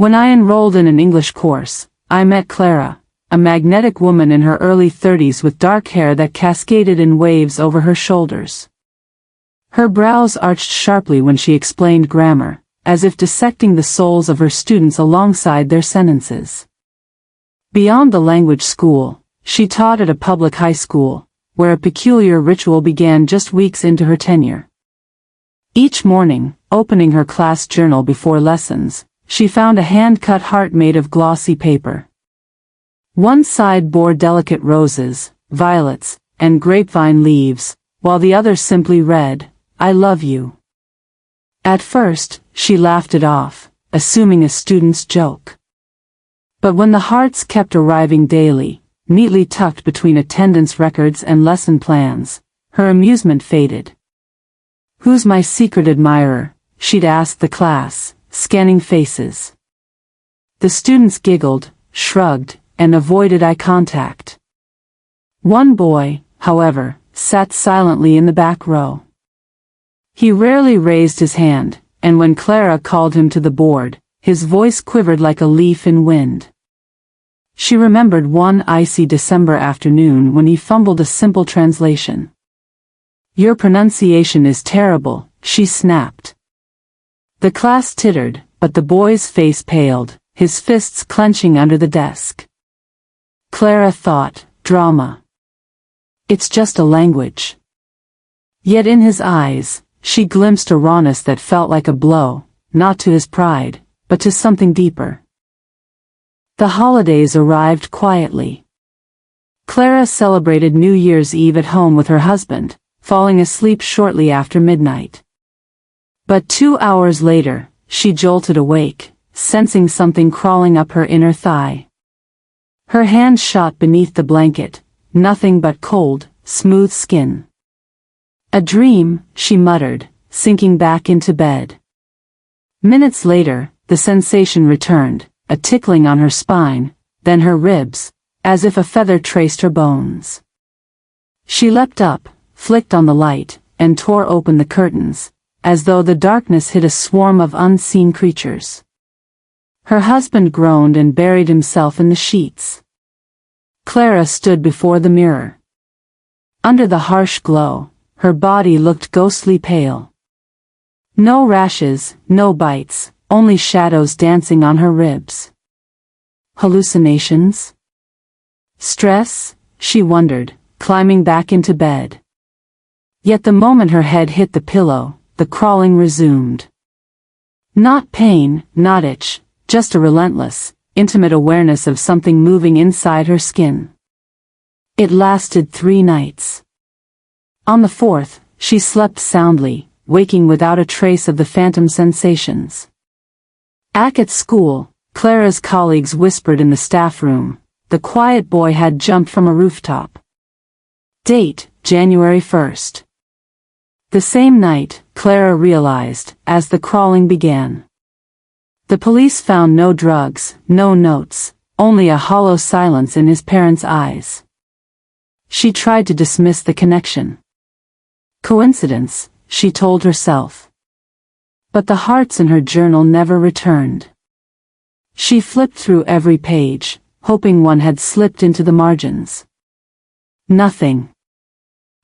When I enrolled in an English course, I met Clara, a magnetic woman in her early 30s with dark hair that cascaded in waves over her shoulders. Her brows arched sharply when she explained grammar, as if dissecting the souls of her students alongside their sentences. Beyond the language school, she taught at a public high school, where a peculiar ritual began just weeks into her tenure. Each morning, opening her class journal before lessons, she found a hand-cut heart made of glossy paper. One side bore delicate roses, violets, and grapevine leaves, while the other simply read, "I love you." At first, she laughed it off, assuming a student's joke. But when the hearts kept arriving daily, neatly tucked between attendance records and lesson plans, her amusement faded. "Who's my secret admirer?" she'd ask the class, scanning faces. The students giggled, shrugged, and avoided eye contact. One boy, however, sat silently in the back row. He rarely raised his hand, and when Clara called him to the board, his voice quivered like a leaf in wind. She remembered one icy December afternoon when he fumbled a simple translation. "Your pronunciation is terrible," she snapped. The class tittered, but the boy's face paled, his fists clenching under the desk. Clara thought, drama. It's just a language. Yet in his eyes, she glimpsed a rawness that felt like a blow, not to his pride, but to something deeper. The holidays arrived quietly. Clara celebrated New Year's Eve at home with her husband, falling asleep shortly after midnight. But 2 hours later, she jolted awake, sensing something crawling up her inner thigh. Her hand shot beneath the blanket, nothing but cold, smooth skin. "A dream," she muttered, sinking back into bed. Minutes later, the sensation returned, a tickling on her spine, then her ribs, as if a feather traced her bones. She leapt up, flicked on the light, and tore open the curtains, as though the darkness hid a swarm of unseen creatures. Her husband groaned and buried himself in the sheets. Clara stood before the mirror. Under the harsh glow, her body looked ghostly pale. No rashes, no bites, only shadows dancing on her ribs. Hallucinations? Stress? She wondered, climbing back into bed. Yet the moment her head hit the pillow, the crawling resumed. Not pain, not itch, just a relentless, intimate awareness of something moving inside her skin. It lasted 3 nights. On the 4th, she slept soundly, waking without a trace of the phantom sensations. At school, Clara's colleagues whispered in the staff room, the quiet boy had jumped from a rooftop. Date, January 1st. The same night, Clara realized, as the crawling began. The police found no drugs, no notes, only a hollow silence in his parents' eyes. She tried to dismiss the connection. Coincidence, she told herself. But the hearts in her journal never returned. She flipped through every page, hoping one had slipped into the margins. Nothing.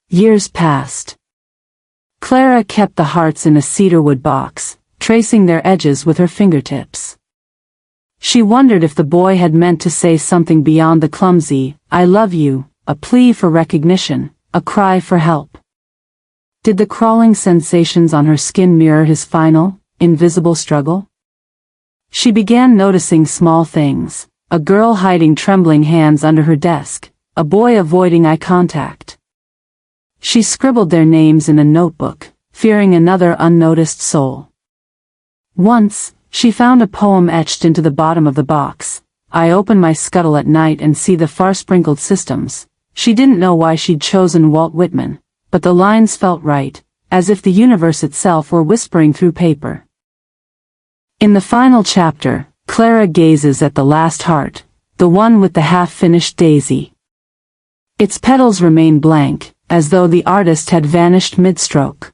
Years passed. Clara kept the hearts in a cedarwood box, tracing their edges with her fingertips. She wondered if the boy had meant to say something beyond the clumsy, "I love you," a plea for recognition, a cry for help. Did the crawling sensations on her skin mirror his final, invisible struggle? She began noticing small things, a girl hiding trembling hands under her desk, a boy avoiding eye contact. She scribbled their names in a notebook, fearing another unnoticed soul. Once, she found a poem etched into the bottom of the box. "I open my scuttle at night and see the far-sprinkled systems." She didn't know why she'd chosen Walt Whitman, but the lines felt right, as if the universe itself were whispering through paper. In the final chapter, Clara gazes at the last heart, the one with the half-finished daisy. Its petals remain blank, as though the artist had vanished mid-stroke.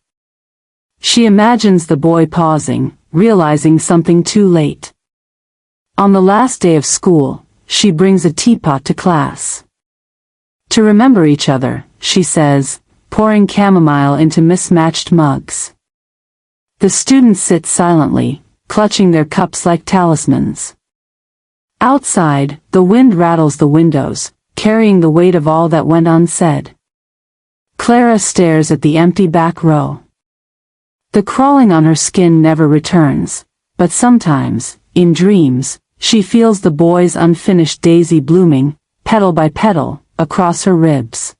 She imagines the boy pausing, realizing something too late. On the last day of school, she brings a teapot to class. To remember each other, she says, pouring chamomile into mismatched mugs. The students sit silently, clutching their cups like talismans. Outside, the wind rattles the windows, carrying the weight of all that went unsaid. Clara stares at the empty back row. The crawling on her skin never returns, but sometimes, in dreams, she feels the boy's unfinished daisy blooming, petal by petal, across her ribs.